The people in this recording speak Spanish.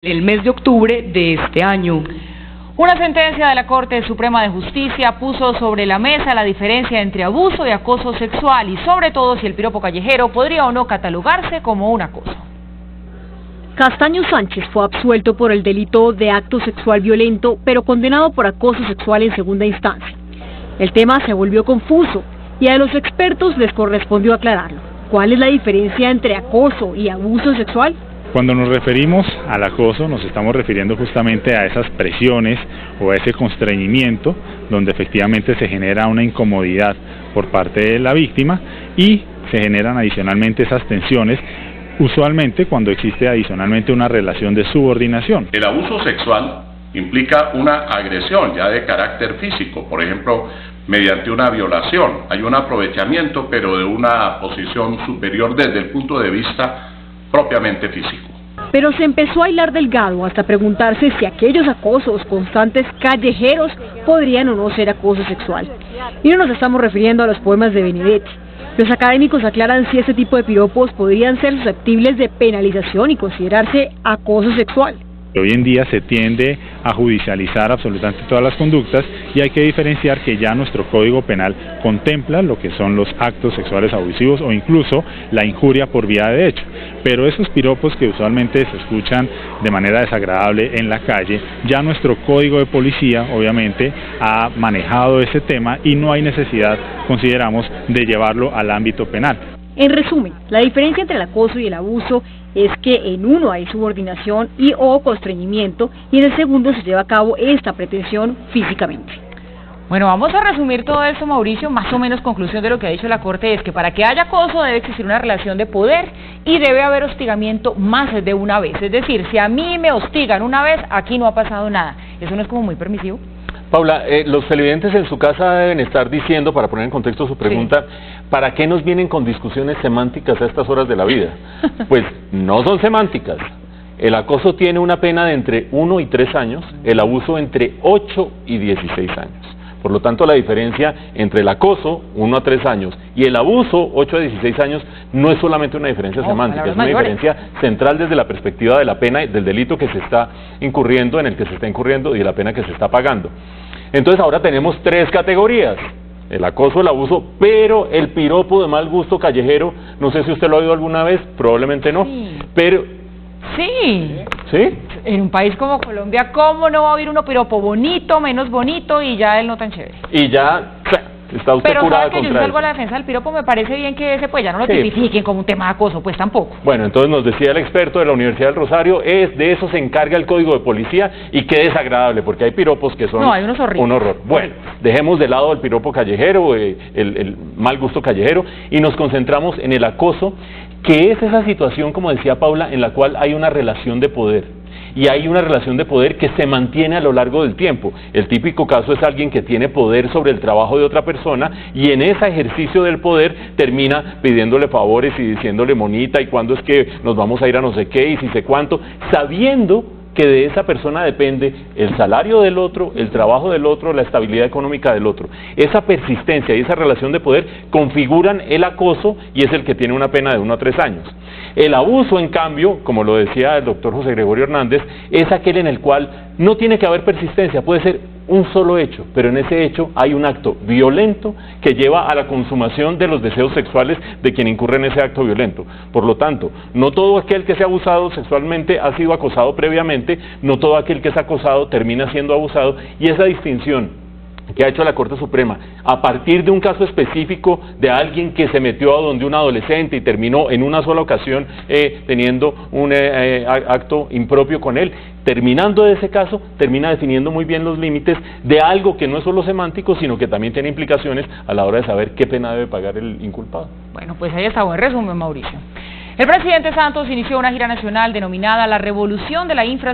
el mes de octubre de este año. Una sentencia de la Corte Suprema de Justicia puso sobre la mesa la diferencia entre abuso y acoso sexual y sobre todo si el piropo callejero podría o no catalogarse como un acoso. Castaño Sánchez fue absuelto por el delito de acto sexual violento, pero condenado por acoso sexual en segunda instancia. El tema se volvió confuso y a los expertos les correspondió aclararlo. ¿Cuál es la diferencia entre acoso y abuso sexual? Cuando nos referimos al acoso, nos estamos refiriendo justamente a esas presiones o a ese constreñimiento donde efectivamente se genera una incomodidad por parte de la víctima y se generan adicionalmente esas tensiones, usualmente cuando existe adicionalmente una relación de subordinación. El abuso sexual implica una agresión ya de carácter físico, por ejemplo, mediante una violación. Hay un aprovechamiento, pero de una posición superior desde el punto de vista propiamente físico. Pero se empezó a hilar delgado hasta preguntarse si aquellos acosos constantes callejeros podrían o no ser acoso sexual. Y no nos estamos refiriendo a los poemas de Benedetti. Los académicos aclaran si este tipo de piropos podrían ser susceptibles de penalización y considerarse acoso sexual. Hoy en día se tiende a judicializar absolutamente todas las conductas y hay que diferenciar que ya nuestro Código Penal contempla lo que son los actos sexuales abusivos o incluso la injuria por vía de hecho. Pero esos piropos que usualmente se escuchan de manera desagradable en la calle, ya nuestro Código de Policía obviamente ha manejado ese tema y no hay necesidad, consideramos, de llevarlo al ámbito penal. En resumen, la diferencia entre el acoso y el abuso es que en uno hay subordinación y o constreñimiento y en el segundo se lleva a cabo esta pretensión físicamente. Bueno, vamos a resumir todo esto, Mauricio. Más o menos conclusión de lo que ha dicho la Corte es que para que haya acoso debe existir una relación de poder y debe haber hostigamiento más de una vez. Es decir, si a mí me hostigan una vez, aquí no ha pasado nada. ¿Eso no es como muy permisivo? Paula, los televidentes en su casa deben estar diciendo, para poner en contexto su pregunta, sí, ¿para qué nos vienen con discusiones semánticas a estas horas de la vida? Pues no son semánticas. El acoso tiene una pena de entre 1 y 3 años, el abuso entre 8 y 16 años. Por lo tanto, la diferencia entre el acoso, 1 a 3 años, y el abuso, 8 a 16 años, no es solamente una diferencia semántica, es una diferencia central desde la perspectiva de la pena, del delito que se está incurriendo, en el que se está incurriendo, y de la pena que se está pagando. Entonces ahora tenemos 3 categorías, el acoso, el abuso, pero el piropo de mal gusto callejero, no sé si usted lo ha oído alguna vez, probablemente no, sí, pero... Sí. ¿Sí? En un país como Colombia, ¿cómo no va a oír uno piropo bonito, menos bonito y ya él no tan chévere? Y ya está usted pero curada contra eso. Pero yo salgo a la defensa del piropo, me parece bien que ese pues ya no lo tipifiquen como un tema de acoso, pues tampoco. Bueno, entonces nos decía el experto de la Universidad del Rosario, de eso se encarga el Código de Policía y qué desagradable, porque hay piropos que son hay unos horribles. Un horror. Bueno, dejemos de lado el piropo callejero, el mal gusto callejero y nos concentramos en el acoso, que es esa situación, como decía Paula, en la cual hay una relación de poder. Y hay una relación de poder que se mantiene a lo largo del tiempo. El típico caso es alguien que tiene poder sobre el trabajo de otra persona y en ese ejercicio del poder termina pidiéndole favores y diciéndole monita y cuándo es que nos vamos a ir a no sé qué y si sé cuánto, sabiendo que de esa persona depende el salario del otro, el trabajo del otro, la estabilidad económica del otro. Esa persistencia y esa relación de poder configuran el acoso y es el que tiene una pena de 1 a 3 años. El abuso, en cambio, como lo decía el doctor José Gregorio Hernández, es aquel en el cual no tiene que haber persistencia, puede ser un solo hecho, pero en ese hecho hay un acto violento que lleva a la consumación de los deseos sexuales de quien incurre en ese acto violento. Por lo tanto, no todo aquel que sea abusado sexualmente ha sido acosado previamente, no todo aquel que es acosado termina siendo abusado, y esa distinción que ha hecho la Corte Suprema, a partir de un caso específico de alguien que se metió a donde un adolescente y terminó en una sola ocasión teniendo un acto impropio con él, terminando de ese caso, termina definiendo muy bien los límites de algo que no es solo semántico, sino que también tiene implicaciones a la hora de saber qué pena debe pagar el inculpado. Bueno, pues ahí está, buen resumen, Mauricio. El presidente Santos inició una gira nacional denominada La Revolución de la Infraestructura.